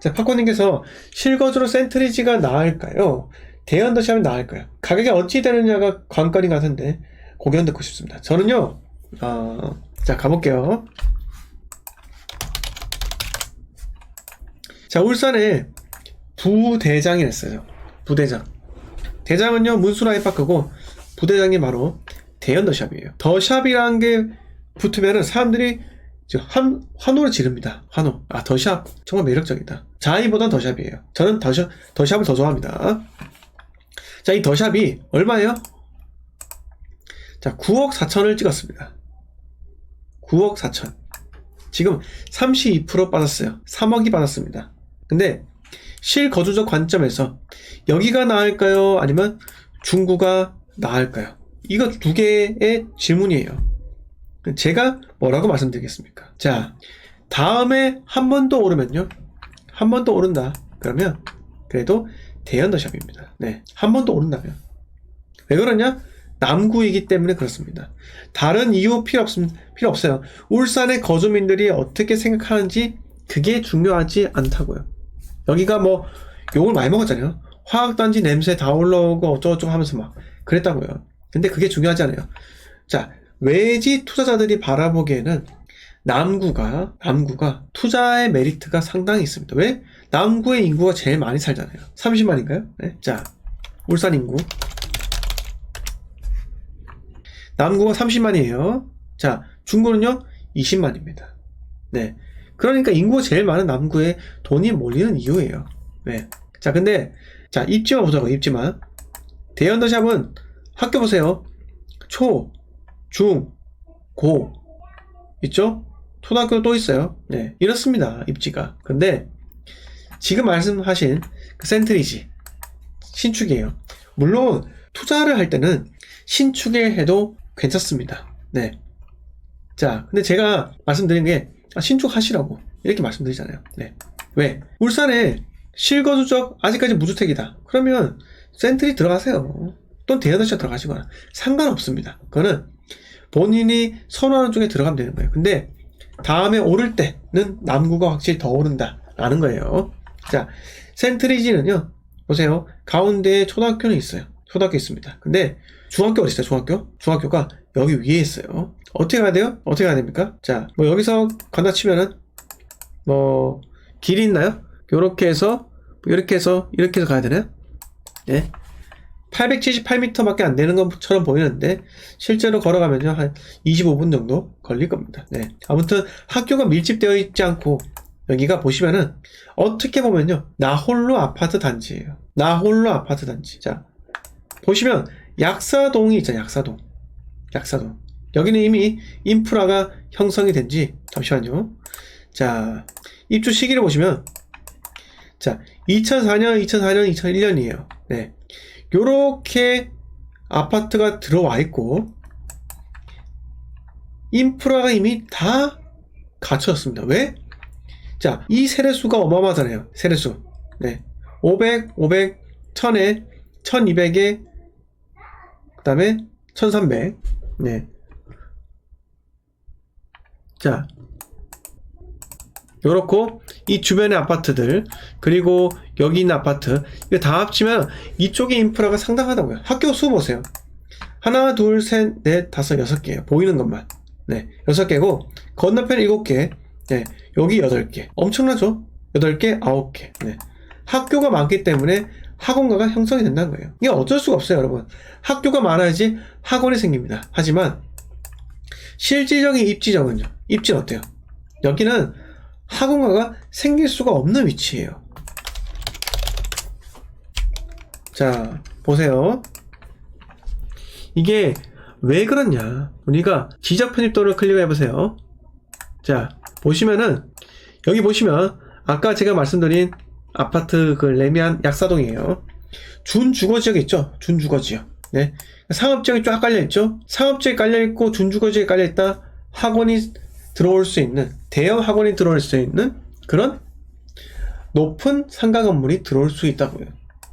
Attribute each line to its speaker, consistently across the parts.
Speaker 1: 자, 팝콘님께서 실거주로 센트리지가 나을까요? 대연더샵이 나을까요? 가격이 어찌 되느냐가 관건인 것 같은데 고견 듣고 싶습니다. 저는요, 자, 가볼게요. 자, 울산에 부대장이 있어요. 부대장. 대장은요, 문수라이파크고, 부대장이 바로 대연더샵이에요. 더샵이라는 게 붙으면은 사람들이 환호를 지릅니다. 환호. 아, 더샵. 정말 매력적이다. 자이보단 더샵이에요. 저는 더샵을 더 좋아합니다. 자, 이 더샵이 얼마예요? 자, 9억 4천을 찍었습니다. 9억 4천. 지금 32% 빠졌어요. 3억이 빠졌습니다. 근데 실거주적 관점에서 여기가 나을까요? 아니면 중구가 나을까요? 이거 두 개의 질문이에요. 제가 뭐라고 말씀드리겠습니까? 자, 다음에 한 번 더 오르면요. 한 번 더 오른다. 그러면 그래도 대연더샵입니다. 네, 한 번 더 오른다면. 왜 그러냐? 남구이기 때문에 그렇습니다. 다른 이유 필요 없어요. 울산의 거주민들이 어떻게 생각하는지 그게 중요하지 않다고요. 여기가 뭐 욕을 많이 먹었잖아요. 화학단지 냄새 다 올라오고 어쩌고저쩌고 하면서 막 그랬다고요. 근데 그게 중요하지 않아요. 자, 외지 투자자들이 바라보기에는 남구가 투자의 메리트가 상당히 있습니다. 왜? 남구의 인구가 제일 많이 살잖아요. 30만인가요? 네. 자, 울산 인구. 남구가 30만이에요. 자, 중구는요, 20만입니다. 네. 그러니까 인구가 제일 많은 남구에 돈이 몰리는 이유예요. 네. 자, 근데, 자, 입지만 보자고, 입지만. 대연더샵은 학교 보세요. 초, 중, 고. 있죠? 초등학교도 또 있어요. 네. 이렇습니다. 입지가. 근데, 지금 말씀하신 그 센트리지. 신축이에요. 물론, 투자를 할 때는 신축에 해도 괜찮습니다. 네. 자, 근데 제가 말씀드린 게, 신축 하시라고. 이렇게 말씀드리잖아요. 네. 왜? 울산에 실거주적, 아직까지 무주택이다. 그러면, 센트리 들어가세요. 또는 대연더샵 들어가시거나. 상관없습니다. 그거는 본인이 선호하는 쪽에 들어가면 되는 거예요. 근데, 다음에 오를 때는 남구가 확실히 더 오른다. 라는 거예요. 자, 센트리지는요, 보세요. 가운데에 초등학교는 있어요. 초등학교 있습니다. 근데, 중학교 어디 있어요? 중학교? 중학교가 여기 위에 있어요. 어떻게 가야 돼요? 어떻게 가야 됩니까? 자, 뭐 여기서 간다 치면은 뭐 길이 있나요? 요렇게 해서 이렇게 해서 가야 되나요? 네. 878m 밖에 안 되는 것처럼 보이는데 실제로 걸어가면요 한 25분 정도 걸릴 겁니다. 네. 아무튼 학교가 밀집되어 있지 않고 여기가 보시면은 어떻게 보면요 나홀로 아파트 단지예요. 나홀로 아파트 단지. 자, 보시면 약사동이 있잖아요. 약사동. 여기는 이미 인프라가 형성이 된지, 잠시만요. 자, 입주 시기를 보시면, 자, 2004년, 2001년이에요. 네. 요렇게 아파트가 들어와 있고, 인프라가 이미 다 갖춰졌습니다. 왜? 자, 이 세례수가 어마어마하잖아요. 세례수. 네. 500, 1000에, 1200에, 그 다음에 1300. 네. 자, 요렇고 이 주변의 아파트들 그리고 여기 있는 아파트 이거 다 합치면 이쪽의 인프라가 상당하다고요. 학교 수 보세요. 하나, 둘, 셋, 넷, 다섯, 6개예요. 보이는 것만. 네, 6개고 건너편 7개. 네, 여기 8개. 엄청나죠? 8개, 9개. 네. 학교가 많기 때문에 학원가가 형성이 된다는 거예요. 이게 어쩔 수가 없어요, 여러분. 학교가 많아야지 학원이 생깁니다. 하지만 실질적인 입지는 어때요? 여기는 학원가가 생길 수가 없는 위치예요. 자, 보세요. 이게 왜 그렇냐? 우리가 지적 편집도를 클릭해보세요. 자, 보시면은 여기 보시면 아까 제가 말씀드린 아파트 그 레미안 약사동이에요. 준주거지역 있죠? 준주거지역. 네. 상업지역이 쫙 깔려있죠? 상업지역이 깔려있고 준주거지역이 깔려있다. 학원이 들어올 수 있는, 대형 학원이 들어올 수 있는 그런 높은 상가 건물이 들어올 수 있다고요.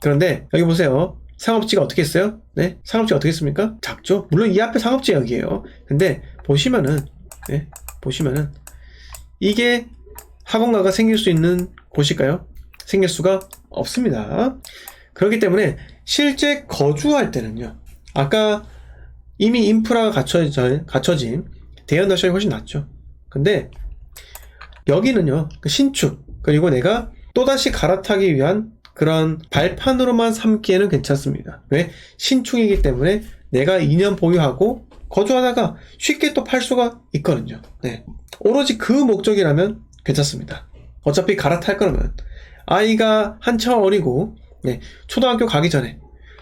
Speaker 1: 그런데 여기 보세요. 상업지가 어떻게 했어요? 네. 상업지가 어떻게 했습니까? 작죠? 물론 이 앞에 상업지역이에요. 근데 보시면은, 네. 보시면은 이게 학원가가 생길 수 있는 보실까요? 생길 수가 없습니다. 그렇기 때문에 실제 거주할 때는요, 아까 이미 인프라가 갖춰진 대연도시가 훨씬 낫죠. 근데 여기는요, 그 신축, 그리고 내가 또다시 갈아타기 위한 그런 발판으로만 삼기에는 괜찮습니다. 왜? 신축이기 때문에 내가 2년 보유하고 거주하다가 쉽게 또 팔 수가 있거든요. 네. 오로지 그 목적이라면 괜찮습니다. 어차피 갈아탈 거라면 아이가 한참 어리고, 네, 초등학교 가기 전에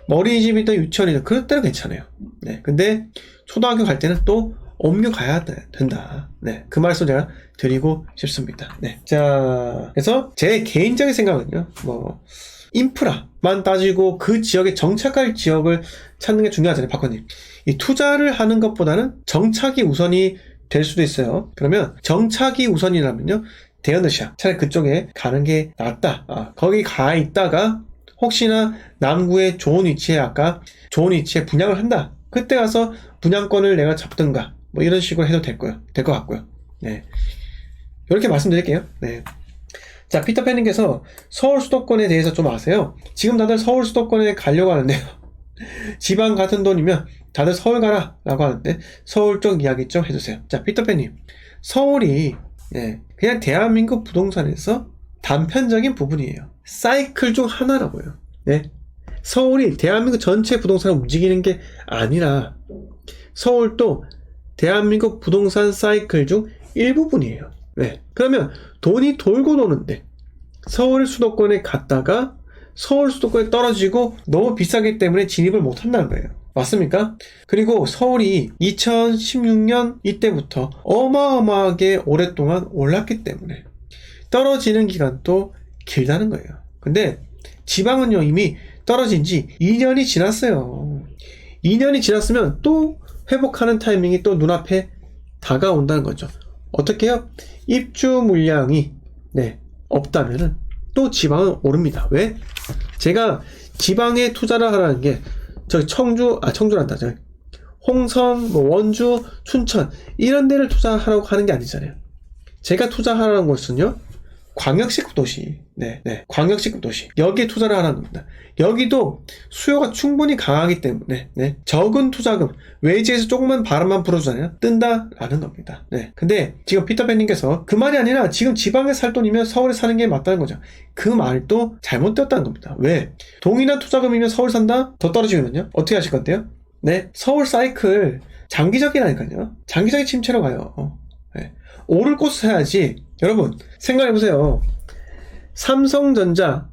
Speaker 1: 어린이집이든 유치원이든 그럴 때는 괜찮아요. 네. 근데 초등학교 갈 때는 또 옮겨가야 된다. 네. 그 말씀 제가 드리고 싶습니다. 네. 자, 그래서 제 개인적인 생각은요, 인프라만 따지고 그 지역에 정착할 지역을 찾는 게 중요하잖아요, 박헌님. 이 투자를 하는 것보다는 정착이 우선이 될 수도 있어요. 그러면 정착이 우선이라면요, 대연도시야. 차라리 그쪽에 가는 게 낫다. 거기 가 있다가 혹시나 남구의 좋은 위치에 분양을 한다. 그때 가서 분양권을 내가 잡든가 이런 식으로 해도 될 것 같고요. 네. 이렇게 말씀드릴게요. 네. 자, 피터팬님께서 서울 수도권에 대해서 좀 아세요? 지금 다들 서울 수도권에 가려고 하는데요. 지방 같은 돈이면 다들 서울 가라 라고 하는데 서울 쪽 이야기 좀 해주세요. 자, 피터팬님, 서울이 그냥 대한민국 부동산에서 단편적인 부분이에요. 사이클 중 하나라고요. 네. 서울이 대한민국 전체 부동산을 움직이는 게 아니라 서울도 대한민국 부동산 사이클 중 일부분이에요. 네. 그러면 돈이 돌고 도는데 서울 수도권에 갔다가 서울 수도권에 떨어지고 너무 비싸기 때문에 진입을 못 한다는 거예요. 맞습니까? 그리고 서울이 2016년 이때부터 어마어마하게 오랫동안 올랐기 때문에 떨어지는 기간도 길다는 거예요. 근데 지방은요, 이미 떨어진 지 2년이 지났어요. 2년이 지났으면 또 회복하는 타이밍이 또 눈앞에 다가온다는 거죠. 어떻게 해요? 입주 물량이 없다면은 또 지방은 오릅니다. 왜? 제가 지방에 투자를 하라는 게 청주란다. 홍성, 원주, 춘천 이런 데를 투자하라고 하는 게 아니잖아요. 제가 투자하라는 곳은요, 광역시급 도시. 광역시급 도시. 여기에 투자를 하라는 겁니다. 여기도 수요가 충분히 강하기 때문에 적은 투자금, 외지에서 조금만 바람만 불어주잖아요. 뜬다라는 겁니다. 근데 지금 피터팬님께서 그 말이 아니라 지금 지방에 살 돈이면 서울에 사는 게 맞다는 거죠. 그 말도 잘못되었다는 겁니다. 왜? 동일한 투자금이면 서울 산다? 더 떨어지면요? 어떻게 하실 건데요? 서울 사이클 장기적이라니까요. 장기적인 침체로 가요. 오를 곳을 사야지. 여러분 생각해보세요. 삼성전자,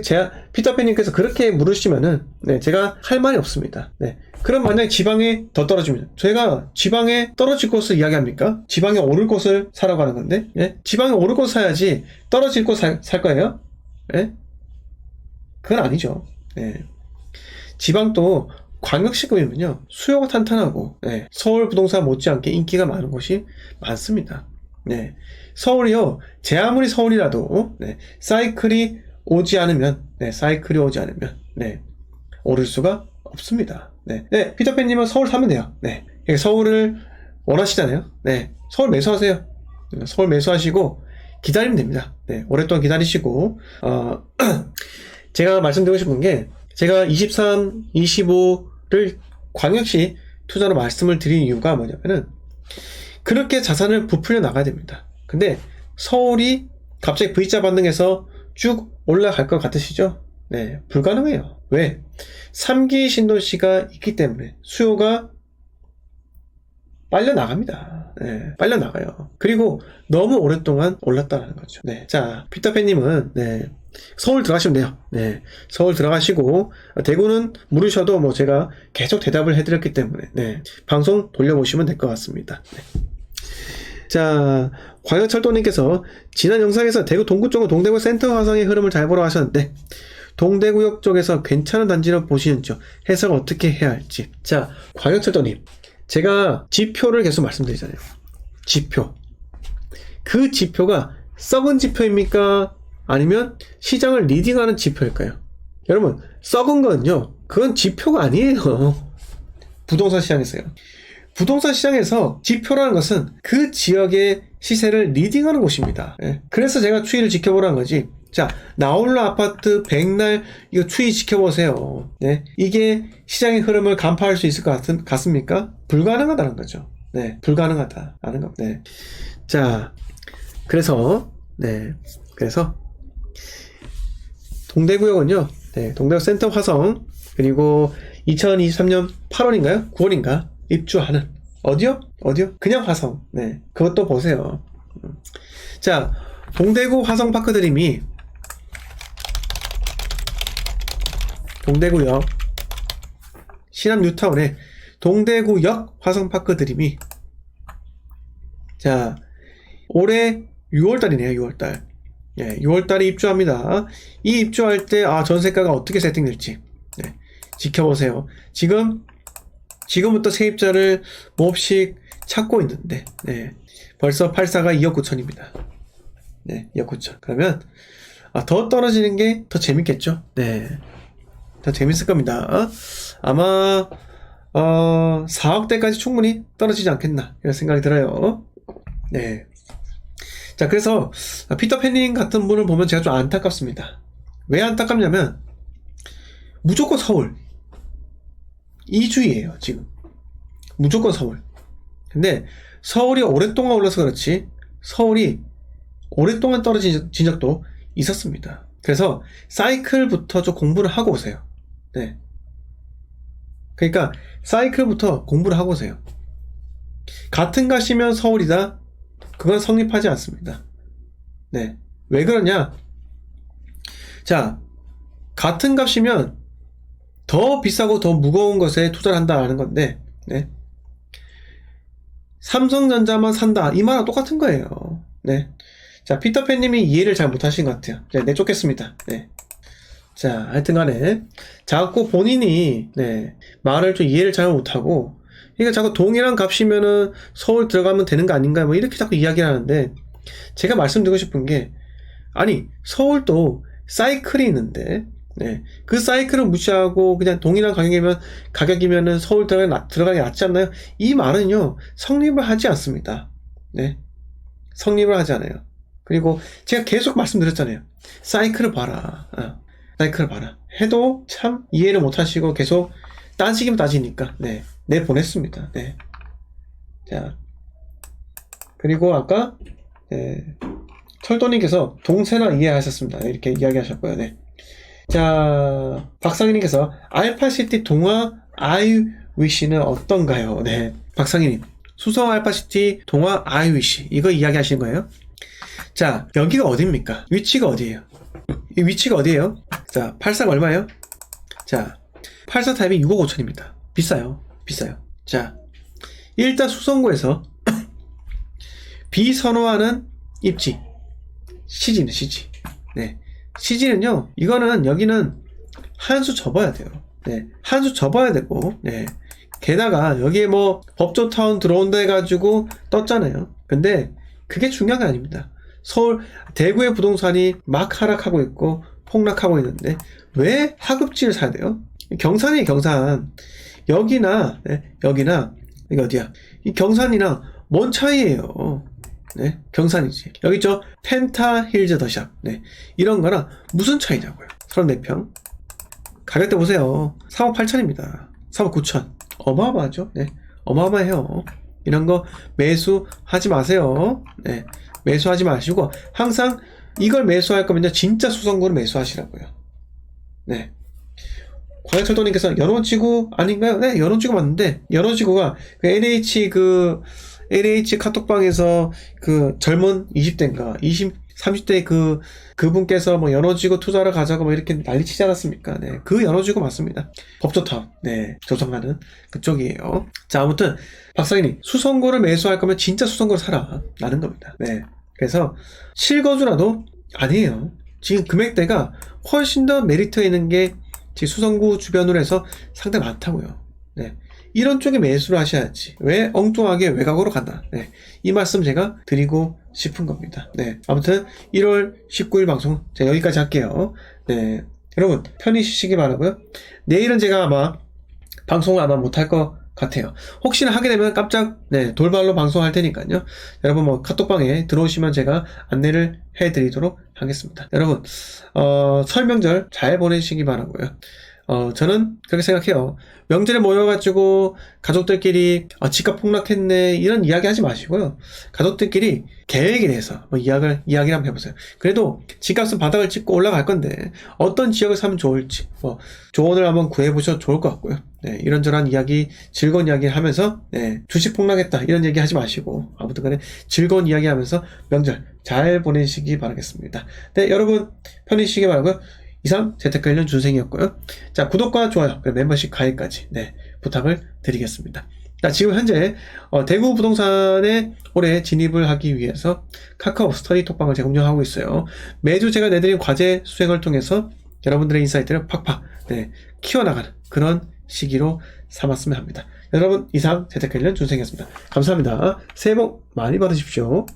Speaker 1: 제가 피터팬님께서 그렇게 물으시면은 제가 할 말이 없습니다. 그럼 만약에 지방에 더 떨어지면 제가 지방에 떨어질 곳을 이야기합니까? 지방에 오를 곳을 사라고 하는 건데, 지방에 오를 곳 사야지 떨어질 곳 살 거예요? 그건 아니죠. 지방도 광역시급이면요, 수요가 탄탄하고 서울 부동산 못지않게 인기가 많은 곳이 많습니다. 서울이요, 제 아무리 서울이라도 사이클이 오지 않으면 오를 수가 없습니다. 피터팬님은 서울 사면 돼요. 서울을 원하시잖아요. 서울 매수하세요. 서울 매수하시고 기다리면 됩니다. 오랫동안 기다리시고, 제가 말씀드리고 싶은 게, 제가 23, 25를 광역시 투자로 말씀을 드린 이유가 뭐냐면은, 그렇게 자산을 부풀려 나가야 됩니다. 근데 서울이 갑자기 V자 반등해서 쭉 올라갈 것 같으시죠? 불가능해요. 왜? 3기 신도시가 있기 때문에 수요가 빨려 나갑니다. 빨려 나가요. 그리고 너무 오랫동안 올랐다는 거죠. 자, 피터팬님은 서울 들어가시면 돼요. 서울 들어가시고 대구는 물으셔도 제가 계속 대답을 해드렸기 때문에 방송 돌려보시면 될 것 같습니다. 자, 광역철도님께서 지난 영상에서 대구 동구 쪽은 동대구 센터 화성의 흐름을 잘 보러 하셨는데 동대구역 쪽에서 괜찮은 단지를 보시는지요? 해석 어떻게 해야 할지. 자, 광역철도님, 제가 지표를 계속 말씀드리잖아요. 지표. 그 지표가 썩은 지표입니까? 아니면 시장을 리딩하는 지표일까요? 여러분, 썩은 건요, 그건 지표가 아니에요. 부동산 시장에서요. 부동산 시장에서 지표라는 것은 그 지역의 시세를 리딩하는 곳입니다. 예. 그래서 제가 추이를 지켜보라는 거지. 자, 나홀로 아파트 백날 이거 추이 지켜보세요. 네. 이게 시장의 흐름을 간파할 수 있을 것 같습니까? 불가능하다는 거죠. 네. 불가능하다라는 거. 네. 자, 그래서 동대구역은요, 네, 동대구 센터 화성, 그리고 2023년 8월인가요? 9월인가? 입주하는. 어디요? 그냥 화성. 네. 그것도 보세요. 자, 동대구 화성파크 드림이 동대구역 신암 뉴타운에 동대구역 화성파크 드림이 자, 올해 6월달이네요. 6월달. 예, 6월달에 입주합니다. 이 입주할 때 전세가가 어떻게 세팅될지 지켜보세요. 지금부터 세입자를 몹시 찾고 있는데 벌써 84가 2억 9천입니다. 네, 2억 9천. 그러면 더 떨어지는 게 더 재밌겠죠? 네, 더 재밌을 겁니다. 아마 4억대까지 충분히 떨어지지 않겠나 이런 생각이 들어요. 네. 자, 그래서 피터 팬닝 같은 분을 보면 제가 좀 안타깝습니다. 왜 안타깝냐면 무조건 서울 이 주의예요. 지금 무조건 서울. 근데 서울이 오랫동안 올라서 그렇지 서울이 오랫동안 떨어진 적도 있었습니다. 그래서 사이클부터 좀 공부를 하고 오세요. 네. 그러니까 사이클부터 공부를 하고 오세요. 같은 값이면 서울이다. 그건 성립하지 않습니다. 네. 왜 그러냐? 자, 같은 값이면 더 비싸고 더 무거운 것에 투자를 한다라는 건데, 네. 삼성전자만 산다. 이 말은 똑같은 거예요. 네. 자, 피터팬님이 이해를 잘 못하신 것 같아요. 네, 내쫓겠습니다. 네. 자, 하여튼 간에, 자꾸 본인이, 말을 좀 이해를 잘 못하고, 그러니까 자꾸 동일한 값이면은 서울 들어가면 되는 거 아닌가, 뭐 이렇게 자꾸 이야기를 하는데, 제가 말씀드리고 싶은 게, 아니, 서울도 사이클이 있는데, 그 사이클을 무시하고 그냥 동일한 가격이면은 서울 들어가기 낫지 않나요? 이 말은요, 성립을 하지 않습니다. 네. 성립을 하지 않아요. 그리고 제가 계속 말씀드렸잖아요. 사이클을 봐라. 사이클을 봐라. 해도 참 이해를 못 하시고 계속 딴식이면 따지니까, 보냈습니다. 네. 자. 그리고 아까, 철도님께서 동세나 이해하셨습니다. 이렇게 이야기하셨고요. 네. 자, 박상희님께서 알파시티 동화 아이위시는 어떤가요? 네. 박상희님. 수성 알파시티 동화 아이위시. 이거 이야기하시는 거예요? 자, 여기가 어딥니까? 위치가 어디예요? 이 위치가 어디예요? 자, 84가 얼마예요? 자, 84 타입이 6억 5천입니다. 비싸요. 자, 일단 수성구에서 비선호하는 입지. 시지는 시지. 네. 시지는요, 여기는 한 수 접어야 돼요. 네. 한 수 접어야 되고, 게다가 여기에 뭐 법조타운 들어온다 해가지고 떴잖아요. 근데 그게 중요한 게 아닙니다. 대구의 부동산이 막 하락하고 있고 폭락하고 있는데 왜 하급지를 사야 돼요? 경산이에요, 경산. 여기나 이게 어디야? 이 경산이랑 뭔 차이예요? 네, 경산이지. 여기 있죠? 펜타힐즈 더샵. 네, 이런 거랑 무슨 차이냐고요? 34평. 가격대 보세요. 3억 8천입니다. 3억 9천. 어마어마하죠? 네, 어마어마해요. 이런 거 매수하지 마세요. 네, 매수하지 마시고 항상 이걸 매수할 거면요, 진짜 수성구를 매수하시라고요. 네. 광역철도님께서 연호지구 아닌가요? 네, 연호지구 맞는데 연호지구가 LH 카톡방에서 젊은 20대인가 30대 그분께서 뭐 연호지구 투자를 가자고 뭐 이렇게 난리치지 않았습니까? 네, 그 연호지구 맞습니다. 법조타운, 조성하는 그쪽이에요. 자, 아무튼 박사님, 수성구를 매수할 거면 진짜 수성구를 사라 라는 겁니다. 네, 그래서 실거주라도 아니에요. 지금 금액대가 훨씬 더 메리트 있는 게 지금 수성구 주변으로 해서 상당히 많다고요. 네, 이런 쪽에 매수를 하셔야지. 왜 엉뚱하게 외곽으로 간다. 네, 이 말씀 제가 드리고 싶은 겁니다. 네, 아무튼 1월 19일 방송 제가 여기까지 할게요. 네, 여러분 편히 쉬시기 바라고요. 내일은 제가 아마 방송을 못할 것 같아요. 혹시나 하게 되면 깜짝 돌발로 방송할 테니까요. 여러분 뭐 카톡방에 들어오시면 제가 안내를 해드리도록 하겠습니다. 여러분 설 명절 잘 보내시기 바라고요. 저는 그렇게 생각해요. 명절에 모여가지고 가족들끼리 집값 폭락했네 이런 이야기 하지 마시고요. 가족들끼리 계획에 대해서 뭐 이야기를 한번 해보세요. 그래도 집값은 바닥을 찍고 올라갈 건데 어떤 지역을 사면 좋을지 뭐 조언을 한번 구해보셔도 좋을 것 같고요. 네, 이런저런 이야기, 즐거운 이야기 하면서 주식 폭락했다 이런 얘기 하지 마시고 아무튼 간에 즐거운 이야기 하면서 명절 잘 보내시기 바라겠습니다. 네, 여러분 편히 쉬기 바라고요. 이상 재테크 관련 준생이었고요. 자, 구독과 좋아요, 그리고 멤버십 가입까지 부탁을 드리겠습니다. 자, 지금 현재 대구 부동산에 올해 진입을 하기 위해서 카카오 스터디 톡방을 제가 운영하고 있어요. 매주 제가 내드린 과제 수행을 통해서 여러분들의 인사이트를 팍팍 키워나가는 그런 시기로 삼았으면 합니다. 여러분 이상 재테크 관련 준생이었습니다. 감사합니다. 새해 복 많이 받으십시오.